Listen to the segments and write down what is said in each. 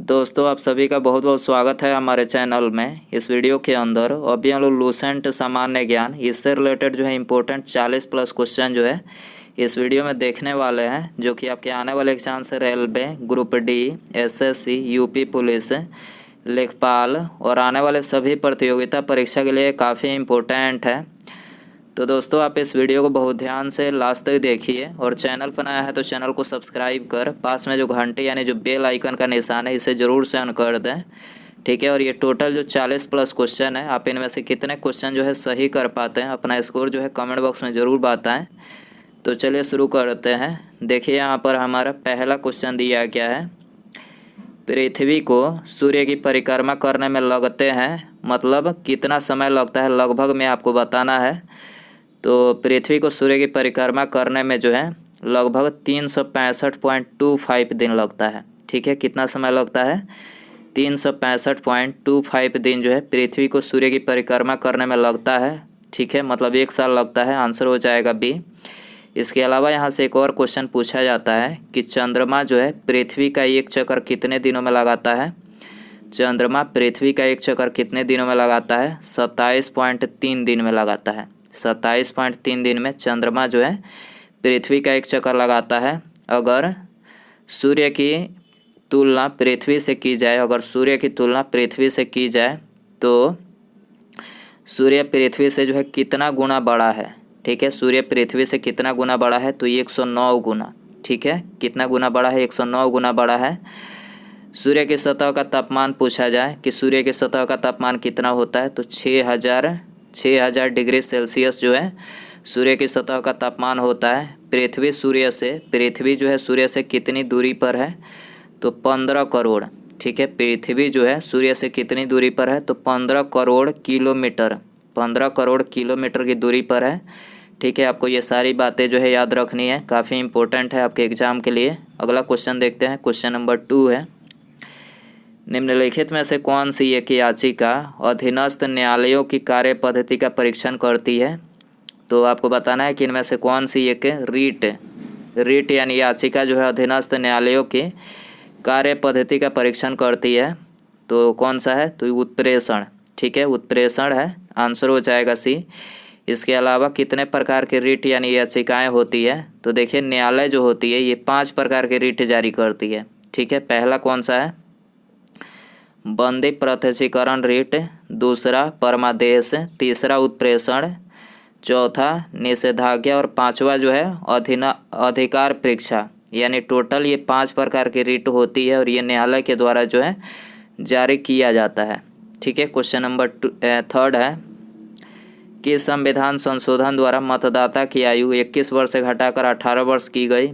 दोस्तों आप सभी का बहुत बहुत स्वागत है हमारे चैनल में। इस वीडियो के अंदर अभी हम लोग लूसेंट सामान्य ज्ञान इससे रिलेटेड जो है इम्पोर्टेंट 40+ क्वेश्चन जो है इस वीडियो में देखने वाले हैं, जो कि आपके आने वाले एग्जाम से railway, group D, SSC, UP police, लेखपाल और आने वाले सभी प्रतियोगिता परीक्षा के लिए काफ़ी इम्पोर्टेंट है। तो दोस्तों आप इस वीडियो को बहुत ध्यान से लास्ट तक देखिए और चैनल पर नया है तो चैनल को सब्सक्राइब कर पास में जो घंटे यानी जो बेल आइकन का निशान है इसे ज़रूर से ऑन कर दें, ठीक है। और ये टोटल जो 40+ क्वेश्चन है, आप इनमें से कितने क्वेश्चन जो है सही कर पाते हैं, अपना स्कोर जो है कमेंट बॉक्स में ज़रूर बताएं। तो चलिए शुरू करते हैं। देखिए यहाँ पर हमारा पहला क्वेश्चन दिया गया है, पृथ्वी को सूर्य की परिक्रमा करने में लगते हैं, मतलब कितना समय लगता है लगभग में आपको बताना है। तो पृथ्वी को सूर्य की परिक्रमा करने में जो है लगभग 365.25 दिन लगता है, ठीक है। कितना समय लगता है? 365.25 दिन जो है पृथ्वी को सूर्य की परिक्रमा करने में लगता है, ठीक है। मतलब 1 साल लगता है। आंसर हो जाएगा बी। इसके अलावा यहाँ से एक और क्वेश्चन पूछा जाता है कि चंद्रमा जो है पृथ्वी का एक चक्कर कितने दिनों में लगाता है। चंद्रमा पृथ्वी का एक चक्कर कितने दिनों में लगाता है? 27.3 दिन में लगाता है। 27.3 दिन में चंद्रमा जो है पृथ्वी का एक चक्कर लगाता है। अगर सूर्य की तुलना पृथ्वी से की जाए, अगर सूर्य की तुलना पृथ्वी से की जाए तो सूर्य पृथ्वी से जो है कितना गुना बड़ा है, ठीक है। सूर्य पृथ्वी से कितना गुना बड़ा है? तो 109 गुना, ठीक है। कितना गुना बड़ा है? 109 गुना बड़ा है। सूर्य की सतह का तापमान पूछा जाए कि सूर्य की सतह का तापमान कितना होता है, तो 6000 डिग्री सेल्सियस जो है सूर्य की सतह का तापमान होता है। पृथ्वी जो है सूर्य से कितनी दूरी पर है? तो 15 करोड़, ठीक है। पृथ्वी जो है सूर्य से कितनी दूरी पर है? तो 15 करोड़ किलोमीटर, 15 करोड़ किलोमीटर की दूरी पर है, ठीक है। आपको ये सारी बातें जो है याद रखनी है, काफ़ी इंपॉर्टेंट है आपके एग्जाम के लिए। अगला क्वेश्चन देखते हैं। क्वेश्चन नंबर 2 है, निम्नलिखित में से कौन सी एक याचिका अधीनस्थ न्यायालयों की कार्य पद्धति का परीक्षण करती है। तो आपको बताना है कि इनमें से कौन सी एक रीट यानी याचिका जो है अधीनस्थ न्यायालयों की कार्य पद्धति का परीक्षण करती है। तो कौन सा है? तो उत्प्रेषण, ठीक है, उत्प्रेषण है। आंसर हो जाएगा सी। इसके अलावा कितने प्रकार की रीट यानी याचिकाएँ होती है? तो देखिए न्यायालय जो होती है ये 5 प्रकार के रीट जारी करती है, ठीक है। पहला कौन सा है? बंदी प्रत्यक्षीकरण रीट, दूसरा परमादेश, तीसरा उत्प्रेषण, चौथा निषेधाज्ञा और पांचवा जो है अधिकार परीक्षा। यानी टोटल ये 5 प्रकार की रीट होती है और ये न्यायालय के द्वारा जो है जारी किया जाता है, ठीक है। क्वेश्चन नंबर 3 है कि संविधान संशोधन द्वारा मतदाता की आयु 21 वर्ष से घटाकर 18 वर्ष की गई।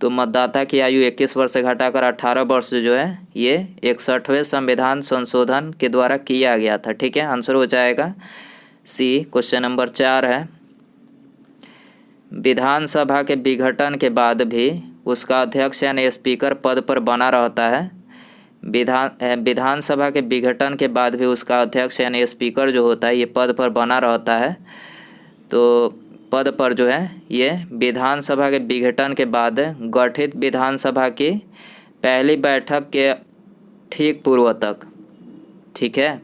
तो मतदाता की आयु 21 वर्ष से घटाकर 18 वर्ष जो है ये 61वें संविधान संशोधन के द्वारा किया गया था, ठीक है। आंसर हो जाएगा सी। क्वेश्चन नंबर 4 है, विधानसभा के विघटन के बाद भी उसका अध्यक्ष यानी स्पीकर पद पर बना रहता है। विधानसभा के विघटन के बाद भी उसका अध्यक्ष यानी स्पीकर जो होता है ये पद पर बना रहता है। तो पद पर जो है ये विधानसभा के विघटन के बाद गठित विधानसभा की पहली बैठक के ठीक पूर्व तक, ठीक है।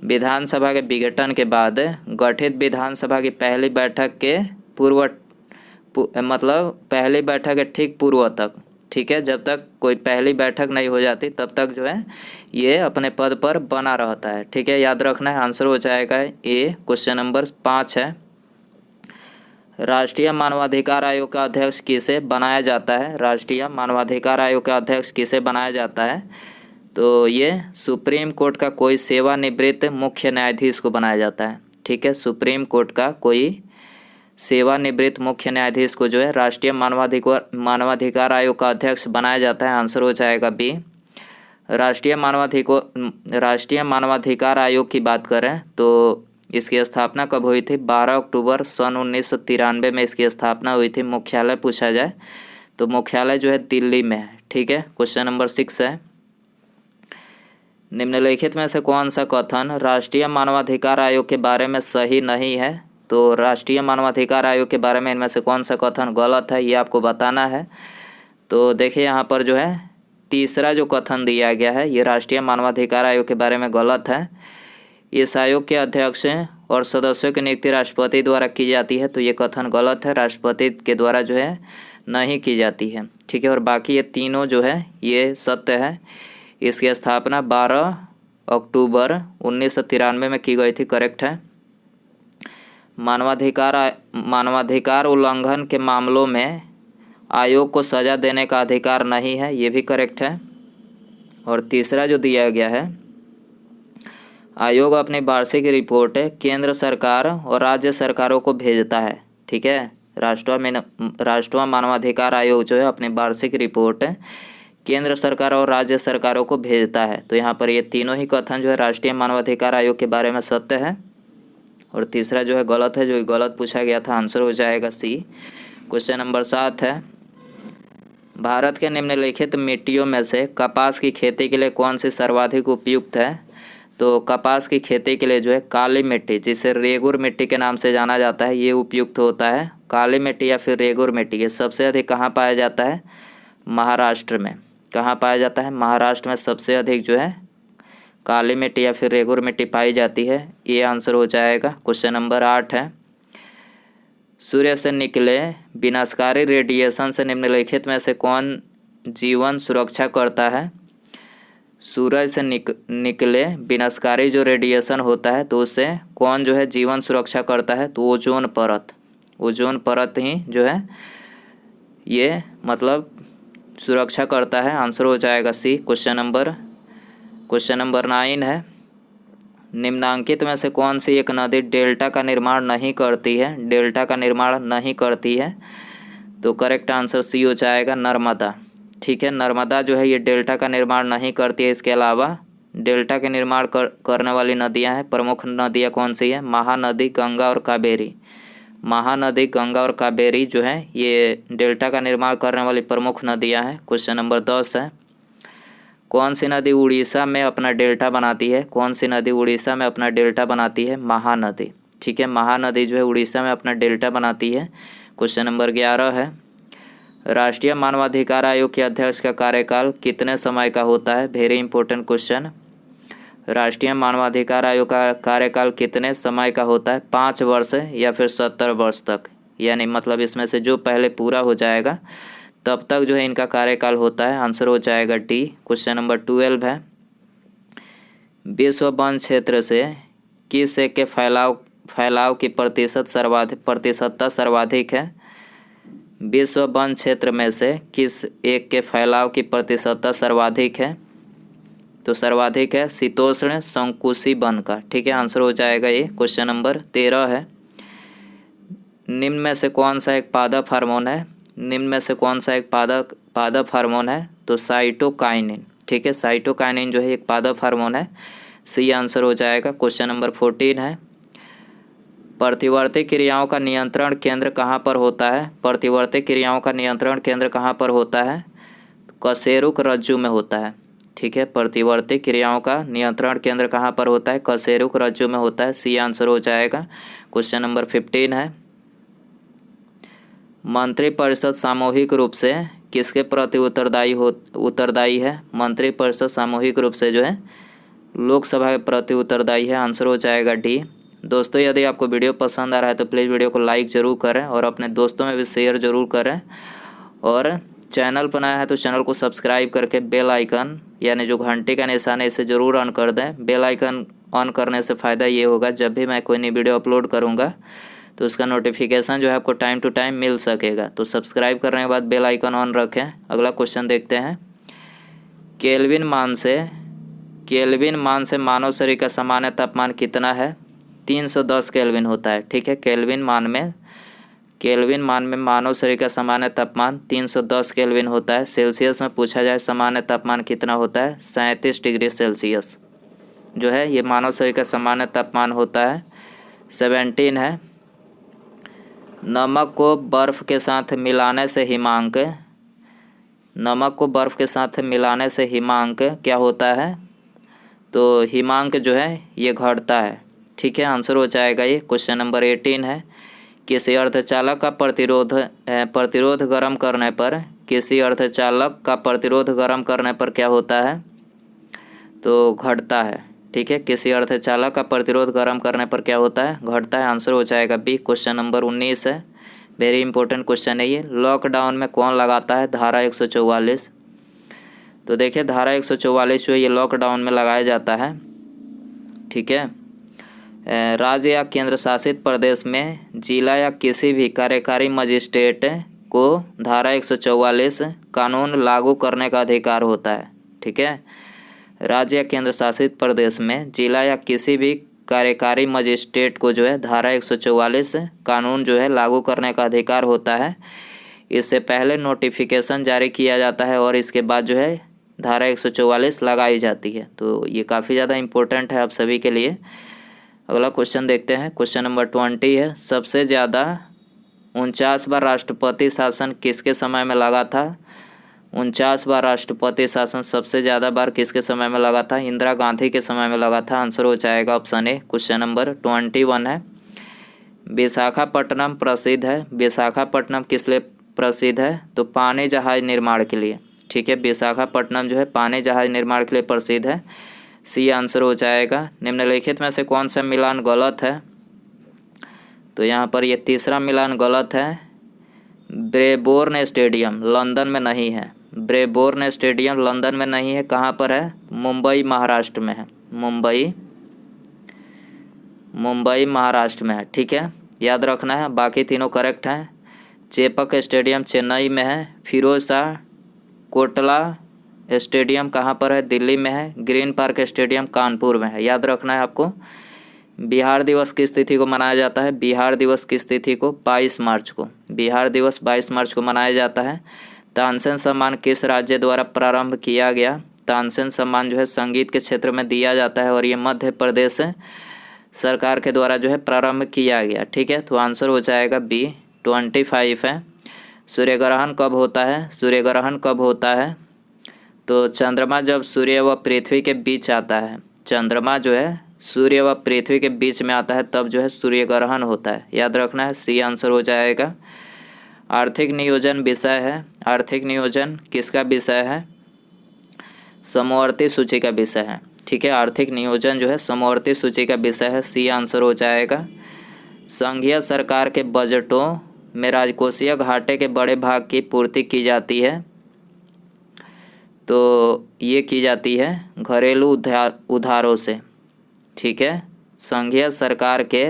विधानसभा के विघटन के बाद गठित विधानसभा की पहली बैठक के मतलब पहली बैठक के ठीक पूर्व तक, ठीक है। जब तक कोई पहली बैठक नहीं हो जाती तब तक जो है ये अपने पद पर बना रहता है, ठीक है। याद रखना है। आंसर हो जाएगा ए। क्वेश्चन नंबर 5 है, राष्ट्रीय मानवाधिकार आयोग का अध्यक्ष किसे बनाया जाता है। राष्ट्रीय मानवाधिकार आयोग का अध्यक्ष किसे बनाया जाता है? तो ये सुप्रीम कोर्ट का कोई सेवानिवृत्त मुख्य न्यायाधीश को बनाया जाता है, ठीक है। सुप्रीम कोर्ट का कोई सेवानिवृत्त मुख्य न्यायाधीश को जो है राष्ट्रीय मानवाधिकार आयोग का अध्यक्ष बनाया जाता है। आंसर हो जाएगा बी। राष्ट्रीय मानवाधिकार आयोग की बात करें तो इसकी स्थापना कब हुई थी? 12 अक्टूबर सन 1993 में इसकी स्थापना हुई थी। मुख्यालय पूछा जाए तो मुख्यालय जो है दिल्ली में है, ठीक है। क्वेश्चन नंबर 6 है, निम्नलिखित में से कौन सा कथन राष्ट्रीय मानवाधिकार आयोग के बारे में सही नहीं है। तो राष्ट्रीय मानवाधिकार आयोग के बारे में इनमें से कौन सा कथन गलत है ये आपको बताना है। तो देखिए यहाँ पर जो है तीसरा जो कथन दिया गया है ये राष्ट्रीय मानवाधिकार आयोग के बारे में गलत है। इस आयोग के अध्यक्ष और सदस्यों की नियुक्ति राष्ट्रपति द्वारा की जाती है, तो ये कथन गलत है, राष्ट्रपति के द्वारा जो है नहीं की जाती है। ठीक है, और बाकी ये तीनों जो है ये सत्य है। इसकी स्थापना 12 अक्टूबर 1993 में की गई थी, करेक्ट है। मानवाधिकार उल्लंघन के मामलों में आयोग को सज़ा देने का अधिकार नहीं है, ये भी करेक्ट है। और तीसरा जो दिया गया है, आयोग अपनी वार्षिक रिपोर्ट केंद्र सरकार और राज्य सरकारों को भेजता है। ठीक है, राष्ट्रीय मानवाधिकार आयोग जो है अपनी वार्षिक रिपोर्ट केंद्र सरकार और राज्य सरकारों को भेजता है। तो यहाँ पर ये तीनों ही कथन जो है राष्ट्रीय मानवाधिकार आयोग के बारे में सत्य है, और तीसरा जो है गलत है, जो गलत पूछा गया था। आंसर हो जाएगा सी। क्वेश्चन नंबर 7 है, भारत के निम्नलिखित मिट्टियों में से कपास की खेती के लिए कौन सी सर्वाधिक उपयुक्त है? तो कपास की खेती के लिए जो है काली मिट्टी, जिसे रेगुर मिट्टी के नाम से जाना जाता है, ये उपयुक्त होता है। काली मिट्टी या फिर रेगुर मिट्टी ये सबसे अधिक कहाँ पाया जाता है? महाराष्ट्र में। कहाँ पाया जाता है? महाराष्ट्र में सबसे अधिक जो है काली मिट्टी या फिर रेगुर मिट्टी पाई जाती है। ये आंसर हो जाएगा। क्वेश्चन नंबर 8 है, सूर्य से निकले विनाशकारी रेडिएशन से निम्नलिखित में से कौन जीवन सुरक्षा करता है? सूरज से निकले विनाशकारी जो रेडिएशन होता है तो उससे कौन जो है जीवन सुरक्षा करता है? तो ओजोन परत। ओजोन परत ही जो है ये मतलब सुरक्षा करता है। आंसर हो जाएगा सी। क्वेश्चन नंबर 9 है, निम्नांकित में से कौन सी एक नदी डेल्टा का निर्माण नहीं करती है? डेल्टा का निर्माण नहीं करती है, तो करेक्ट आंसर सी हो जाएगा, नर्मदा। ठीक है, नर्मदा जो है ये डेल्टा का निर्माण नहीं करती है। इसके अलावा डेल्टा के निर्माण करने वाली नदियां हैं, प्रमुख नदियां कौन सी है? महानदी, गंगा और कावेरी। महानदी, गंगा और कावेरी जो है ये डेल्टा का निर्माण करने वाली प्रमुख नदियां हैं। क्वेश्चन नंबर 10 है, कौन सी नदी उड़ीसा में अपना डेल्टा बनाती है? कौन सी नदी उड़ीसा में अपना डेल्टा बनाती है? महानदी। ठीक है, महानदी जो है उड़ीसा में अपना डेल्टा बनाती है। क्वेश्चन नंबर 11 है, राष्ट्रीय मानवाधिकार आयोग के अध्यक्ष का कार्यकाल कितने समय का होता है? Very important question. राष्ट्रीय मानवाधिकार आयोग का कार्यकाल कितने समय का होता है? 5 वर्ष या फिर 70 वर्ष तक, यानी मतलब इसमें से जो पहले पूरा हो जाएगा तब तक जो है इनका कार्यकाल होता है। आंसर हो जाएगा डी। क्वेश्चन नंबर 12 है, विश्व वन क्षेत्र से किस एक के फैलाव की प्रतिशतता सर्वाधिक है? विश्व वन क्षेत्र में से किस एक के फैलाव की प्रतिशतता सर्वाधिक है? तो सर्वाधिक है शीतोष्ण संकुशी वन का। ठीक है, आंसर हो जाएगा ये। क्वेश्चन नंबर 13 है, निम्न में से कौन सा एक पादप हार्मोन है? निम्न में से कौन सा एक पादप हार्मोन है? तो साइटोकाइनिन। ठीक है, साइटोकाइनिन जो है एक पादप हार्मोन है। सी आंसर हो जाएगा। क्वेश्चन नंबर 14 है, प्रतिवर्ती क्रियाओं का नियंत्रण केंद्र कहाँ पर होता है? प्रतिवर्ती क्रियाओं का नियंत्रण केंद्र कहाँ पर होता है? कशेरुक रज्जु में होता है। ठीक है, प्रतिवर्ती क्रियाओं का नियंत्रण केंद्र कहाँ पर होता है? कशेरुक रज्जु में होता है। सी आंसर हो जाएगा। क्वेश्चन नंबर 15 है, मंत्रिपरिषद सामूहिक रूप से किसके प्रति उत्तरदायी है? मंत्रिपरिषद सामूहिक रूप से जो है लोकसभा के प्रति उत्तरदायी है। आंसर हो जाएगा डी। दोस्तों, यदि आपको वीडियो पसंद आ रहा है तो प्लीज़ वीडियो को लाइक ज़रूर करें और अपने दोस्तों में भी शेयर ज़रूर करें, और चैनल पर नया है तो चैनल को सब्सक्राइब करके बेल आइकन यानी जो घंटे का निशान है इसे ज़रूर ऑन कर दें। बेल आइकन ऑन करने से फ़ायदा ये होगा, जब भी मैं कोई नई वीडियो अपलोड करूँगा तो उसका नोटिफिकेशन जो है आपको टाइम टू टाइम मिल सकेगा। तो सब्सक्राइब करने के बाद बेल आइकन ऑन रखें। अगला क्वेश्चन देखते हैं, केल्विन मान से मानव शरीर का सामान्य तापमान कितना है? 310 केल्विन होता है। ठीक है, केल्विन मान में मानव शरीर का सामान्य तापमान 310 केल्विन होता है। सेल्सियस में पूछा जाए सामान्य तापमान कितना होता है? 37 डिग्री सेल्सियस जो है ये मानव शरीर का सामान्य तापमान होता है। 17 है, नमक को बर्फ़ के साथ मिलाने से हिमांक क्या होता है? तो हिमांक जो है ये घटता है। ठीक है, आंसर हो जाएगा ये। क्वेश्चन नंबर 18 है, किसी अर्धचालक का प्रतिरोध गर्म करने पर किसी अर्धचालक का प्रतिरोध गर्म करने पर क्या होता है? तो घटता है। ठीक है, किसी अर्धचालक का प्रतिरोध गर्म करने पर क्या होता है? घटता है। आंसर हो जाएगा बी। क्वेश्चन नंबर 19 है, वेरी इंपॉर्टेंट क्वेश्चन है ये। लॉकडाउन में कौन लगाता है धारा 144? तो देखिए धारा 144 जो है ये लॉकडाउन में लगाया जाता है। ठीक है, राज्य या केंद्र शासित प्रदेश में जिला या किसी भी कार्यकारी मजिस्ट्रेट को धारा 144 कानून लागू करने का अधिकार होता है। ठीक है, राज्य या केंद्र शासित प्रदेश में जिला या किसी भी कार्यकारी मजिस्ट्रेट को जो है धारा 144 कानून जो है लागू करने का अधिकार होता है। इससे पहले नोटिफिकेशन जारी किया जाता है और इसके बाद जो है धारा 144 लगाई जाती है। तो ये काफ़ी ज़्यादा इम्पोर्टेंट है आप सभी के लिए। अगला क्वेश्चन देखते हैं, क्वेश्चन नंबर 20 है। सबसे ज़्यादा 49 बार राष्ट्रपति शासन किसके समय में लगा था? 49 बार राष्ट्रपति शासन सबसे ज़्यादा बार किसके समय में लगा था? इंदिरा गांधी के समय में लगा था। आंसर हो जाएगा ऑप्शन ए। क्वेश्चन नंबर 21 है। विशाखापट्टनम प्रसिद्ध है। विशाखापट्टनम किस लिए प्रसिद्ध है? तो पानी जहाज निर्माण के लिए। ठीक है, विशाखापट्टनम जो है पानी जहाज निर्माण के लिए प्रसिद्ध है। सी आंसर हो जाएगा। निम्नलिखित में से कौन सा मिलान गलत है? तो यहाँ पर ये तीसरा मिलान गलत है। ब्रेबोर्न स्टेडियम लंदन में नहीं है। ब्रेबोर्न स्टेडियम लंदन में नहीं है। कहाँ पर है? मुंबई महाराष्ट्र में है। मुंबई महाराष्ट्र में है। ठीक है, याद रखना है, बाकी तीनों करेक्ट हैं। चेपक स्टेडियम चेन्नई में है। फिरोज शाह कोटला स्टेडियम कहाँ पर है? दिल्ली में है। ग्रीन पार्क स्टेडियम कानपुर में है। याद रखना है आपको। बिहार दिवस किस तिथि को मनाया जाता है? बिहार दिवस किस तिथि को? 22 मार्च को। बिहार दिवस 22 मार्च को मनाया जाता है। तानसेन सम्मान किस राज्य द्वारा प्रारंभ किया गया? तानसेन सम्मान जो है संगीत के क्षेत्र में दिया जाता है और ये मध्य प्रदेश सरकार के द्वारा जो है प्रारंभ किया गया। ठीक है, तो आंसर हो जाएगा बी। 25 है। सूर्य ग्रहण कब होता है? सूर्य ग्रहण कब होता है? तो चंद्रमा जब सूर्य व पृथ्वी के बीच आता है। चंद्रमा जो है सूर्य व पृथ्वी के बीच में आता है तब जो है सूर्य ग्रहण होता है। याद रखना है, सी आंसर हो जाएगा। आर्थिक नियोजन विषय है। आर्थिक नियोजन किसका विषय है? समवर्ती सूची का विषय है। ठीक है, आर्थिक नियोजन जो है समवर्ती सूची का विषय है। सी आंसर हो जाएगा। संघीय सरकार के बजटों में राजकोषीय घाटे के बड़े भाग की पूर्ति की जाती है। तो ये की जाती है घरेलू उधारों से। ठीक है, संघीय सरकार के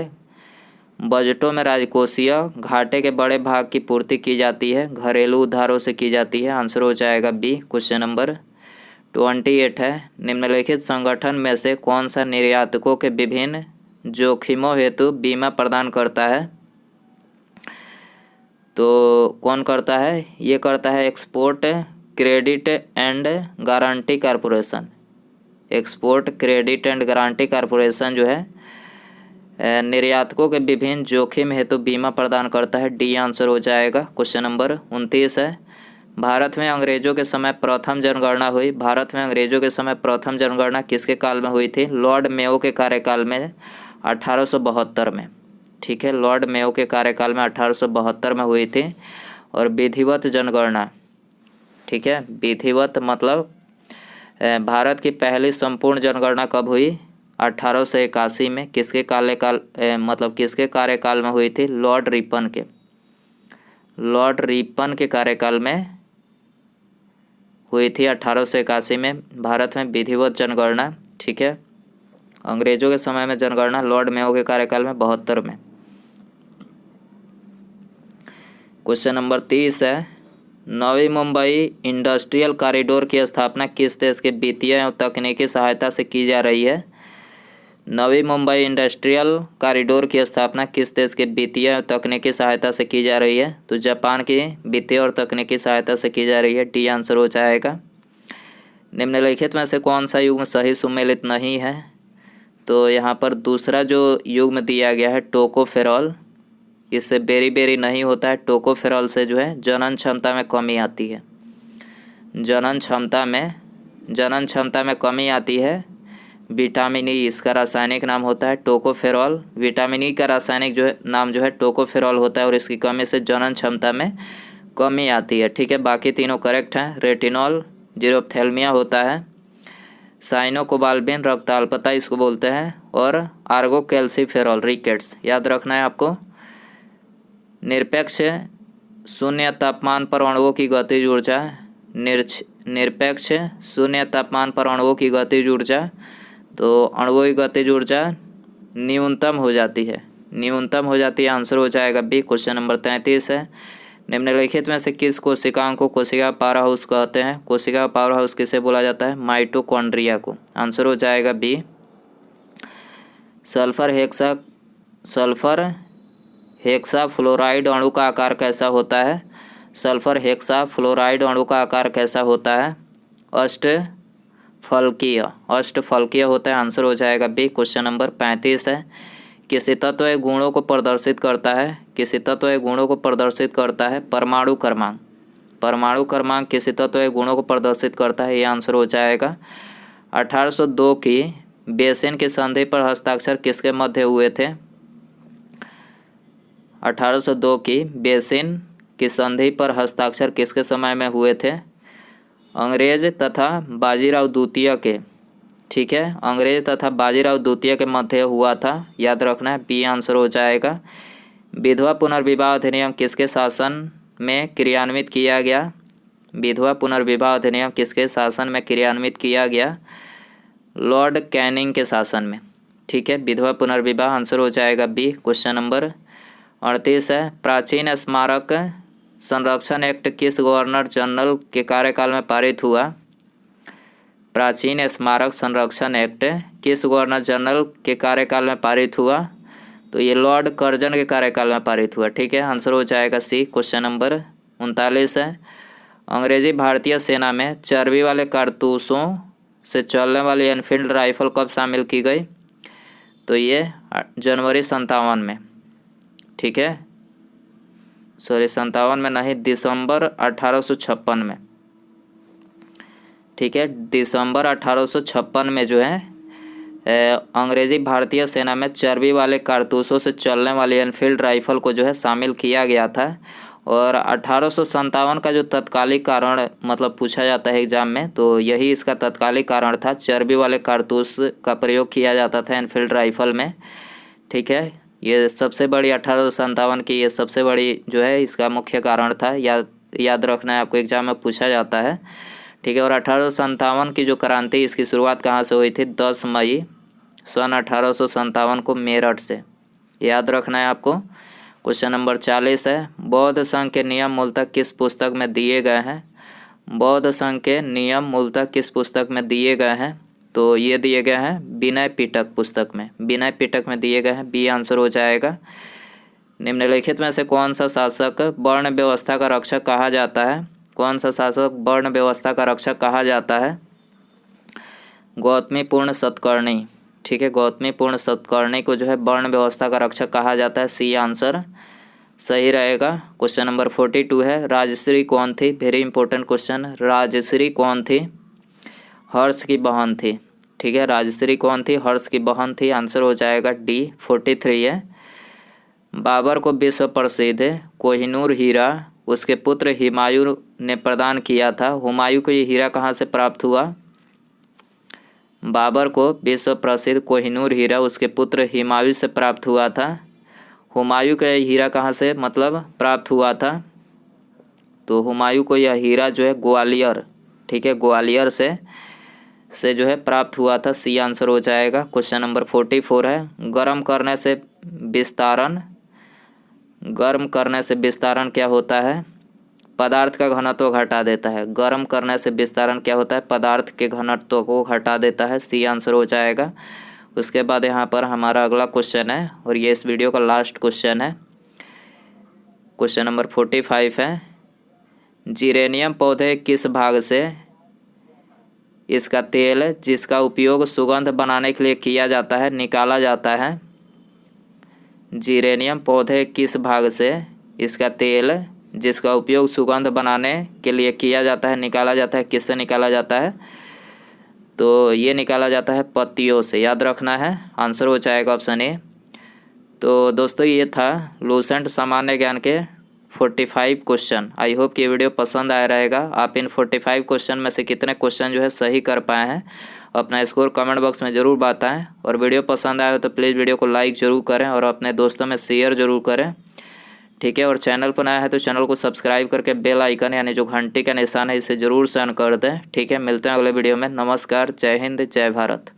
बजटों में राजकोषीय घाटे के बड़े भाग की पूर्ति की जाती है घरेलू उधारों से की जाती है। आंसर हो जाएगा बी। क्वेश्चन नंबर 28 है। निम्नलिखित संगठन में से कौन सा निर्यातकों के विभिन्न जोखिमों हेतु बीमा प्रदान करता है? तो कौन करता है? ये करता है export credit and guarantee corporation. Export credit and guarantee corporation जो है निर्यातकों के विभिन्न जोखिम हेतु बीमा प्रदान करता है। डी आंसर हो जाएगा। क्वेश्चन नंबर 29 है। भारत में अंग्रेजों के समय प्रथम जनगणना हुई। भारत में अंग्रेजों के समय प्रथम जनगणना किसके काल में हुई थी? लॉर्ड मेयो के कार्यकाल में 1872 में। ठीक है, लॉर्ड मेयो के कार्यकाल में 1872 में हुई थी। और विधिवत जनगणना, ठीक है, विधिवत मतलब भारत की पहली संपूर्ण जनगणना कब हुई? 1881 में। किसके मतलब किसके कार्यकाल में हुई थी? लॉर्ड रिपन के। लॉर्ड रिपन के कार्यकाल में हुई थी 1881 में भारत में विधिवत जनगणना। ठीक है, अंग्रेजों के समय में जनगणना लॉर्ड मेयो के कार्यकाल में 72 में। क्वेश्चन नंबर 30 है। नवी मुंबई इंडस्ट्रियल कॉरिडोर की स्थापना किस देश के वित्तीय एवं तकनीकी सहायता से की जा रही है? नवी मुंबई इंडस्ट्रियल कॉरिडोर की स्थापना किस देश के वित्तीय एवं तकनीकी सहायता से की जा रही है? तो जापान की वित्तीय और तकनीकी सहायता से की जा रही है। डी आंसर हो जाएगा। निम्नलिखित में से कौन सा युग्म सही सुमेलित नहीं है? तो यहाँ पर दूसरा जो युग्म दिया गया है टोकोफेरॉल, इससे बेरी नहीं होता है। टोकोफेरॉल से जो है जनन क्षमता में कमी आती है। जनन क्षमता में कमी आती है। विटामिन ई इसका रासायनिक नाम होता है टोकोफेरॉल। विटामिन ई का रासायनिक नाम जो है टोकोफेरॉल होता है और इसकी कमी से जनन क्षमता में कमी आती है। ठीक है, बाकी तीनों करेक्ट हैं। रेटिनॉल जीरोप्थेल्मिया होता है, साइनोकोबाल्बिन रक्त अल्पता इसको बोलते हैं, और आर्गोकैल्सिफेरॉल रिकेट्स, याद रखना है आपको। निरपेक्ष शून्य तापमान पर अणुओं की गतिज ऊर्जा, निरपेक्ष शून्य तापमान पर अणुओं की गतिज ऊर्जा, तो अणुओं की गतिज ऊर्जा न्यूनतम हो जाती है, न्यूनतम हो जाती है। आंसर हो जाएगा बी। क्वेश्चन नंबर 33 है, निम्नलिखित में से किस कोशिकाओं को कोशिका पावर हाउस कहते हैं? कोशिका पावर हाउस किसे बोला जाता है? माइटोकॉन्ड्रिया को। आंसर हो जाएगा बी। सल्फर हेक्सा फ्लोराइड अणु का आकार कैसा होता है? सल्फर हेक्सा फ्लोराइड अणु का आकार कैसा होता है? अष्टफलकीय होता है। आंसर हो जाएगा बी। क्वेश्चन नंबर 35 है, किसी तत्व या गुणों को प्रदर्शित करता है? किसी तत्व या गुणों को प्रदर्शित करता है परमाणु क्रमांक। परमाणु क्रमांक किसी तत्व या गुणों को प्रदर्शित करता है, ये आंसर हो जाएगा। 1802 की बेसिन की संधि पर हस्ताक्षर किसके मध्य हुए थे? 1802 की बेसिन की संधि पर हस्ताक्षर किसके समय में हुए थे? अंग्रेज तथा बाजीराव द्वितीय के। ठीक है, अंग्रेज तथा बाजीराव द्वितीय के मध्य हुआ था, याद रखना है। बी आंसर हो जाएगा। विधवा पुनर्विवाह अधिनियम किसके शासन में क्रियान्वित किया गया? विधवा पुनर्विवाह अधिनियम किसके शासन में क्रियान्वित किया गया? लॉर्ड कैनिंग के शासन में। ठीक है, विधवा पुनर्विवाह आंसर हो जाएगा बी। क्वेश्चन नंबर 38 है, प्राचीन स्मारक संरक्षण एक्ट किस गवर्नर जनरल के कार्यकाल में पारित हुआ? प्राचीन स्मारक संरक्षण एक्ट किस गवर्नर जनरल के कार्यकाल में पारित हुआ? तो ये लॉर्ड कर्जन के कार्यकाल में पारित हुआ। ठीक है, आंसर हो जाएगा सी। क्वेश्चन नंबर 39 है, अंग्रेजी भारतीय सेना में चर्बी वाले कारतूसों से चलने वाली एनफील्ड राइफल कब शामिल की गई? तो ये जनवरी 57 में। ठीक है, सॉरी 57 में नहीं, दिसंबर 1856 में। ठीक है, दिसंबर 1856 में जो है अंग्रेजी भारतीय सेना में चर्बी वाले कारतूसों से चलने वाली एनफील्ड राइफल को जो है शामिल किया गया था। और 1857 का जो तत्कालिक कारण मतलब पूछा जाता है एग्जाम में, तो यही इसका तत्कालिक कारण था। चर्बी वाले कारतूस का प्रयोग किया जाता था एनफील्ड राइफल में। ठीक है, ये सबसे बड़ी 1857 की ये सबसे बड़ी जो है इसका मुख्य कारण था। याद रखना है आपको, एग्जाम में पूछा जाता है। ठीक है, और 1857 की जो क्रांति इसकी शुरुआत कहाँ से हुई थी? 10 मई सन 1857 को मेरठ से, याद रखना है आपको। क्वेश्चन नंबर 40 है, बौद्ध संघ के नियम मूलतः किस पुस्तक में दिए गए हैं? बौद्ध संघ के नियम मूलतः किस पुस्तक में दिए गए हैं? तो ये दिए गए हैं विनय पिटक पुस्तक में, विनय पिटक में दिए गए हैं। बी आंसर हो जाएगा। निम्नलिखित में से कौन सा शासक वर्ण व्यवस्था का रक्षक कहा जाता है? कौन सा शासक वर्ण व्यवस्था का रक्षक कहा जाता है? गौतमीपुत्र सतकर्णी। ठीक है, गौतमीपुत्र सतकर्णी को जो है वर्ण व्यवस्था का रक्षक कहा जाता है। सी आंसर सही रहेगा। क्वेश्चन नंबर 42 है, राजश्री कौन थी? Very important question. राजश्री कौन थी? हर्ष की बहन थी। ठीक है, राजश्री कौन थी? हर्ष की बहन थी। आंसर हो जाएगा डी। 43 है, बाबर को विश्व प्रसिद्ध कोहिनूर हीरा उसके पुत्र हुमायूं ने प्रदान किया था। हुमायूं को ये हीरा कहाँ से प्राप्त हुआ? बाबर को विश्व प्रसिद्ध कोहिनूर हीरा उसके पुत्र हुमायूं से प्राप्त हुआ था। हुमायूं को यह हीरा कहाँ से मतलब प्राप्त हुआ था? तो हुमायूं को यह हीरा जो है ग्वालियर, ठीक है, ग्वालियर से जो है प्राप्त हुआ था। सी आंसर हो जाएगा। क्वेश्चन नंबर 44 है, गर्म करने से विस्तारण क्या होता है? पदार्थ का घनत्व घटा देता है। गर्म करने से विस्तारण क्या होता है? पदार्थ के घनत्व को घटा देता है। सी आंसर हो जाएगा। उसके बाद यहाँ पर हमारा अगला क्वेश्चन है और ये इस वीडियो का लास्ट क्वेश्चन है। क्वेश्चन नंबर 45 है, जीरेनियम पौधे किस भाग से इसका तेल जिसका उपयोग सुगंध बनाने के लिए किया जाता है निकाला जाता है? जीरेनियम पौधे किस भाग से इसका तेल जिसका उपयोग सुगंध बनाने के लिए किया जाता है निकाला जाता है? किससे निकाला जाता है? तो ये निकाला जाता है पत्तियों से, याद रखना है। आंसर हो जाएगा ऑप्शन ए। तो दोस्तों ये था लूसेंट सामान्य ज्ञान के 45 क्वेश्चन। आई होप कि ये वीडियो पसंद आया रहेगा। आप इन 45 क्वेश्चन में से कितने क्वेश्चन जो है सही कर पाए हैं अपना स्कोर कमेंट बॉक्स में ज़रूर बताएं। और वीडियो पसंद आया हो तो प्लीज़ वीडियो को लाइक ज़रूर करें और अपने दोस्तों में शेयर ज़रूर करें, ठीक है। और चैनल पर नया है तो चैनल को सब्सक्राइब करके बेल आइकन यानी जो घंटी का निशान है इसे ज़रूर से ऑन कर दें, ठीक है। मिलते हैं अगले वीडियो में। नमस्कार, जय हिंद, जय भारत।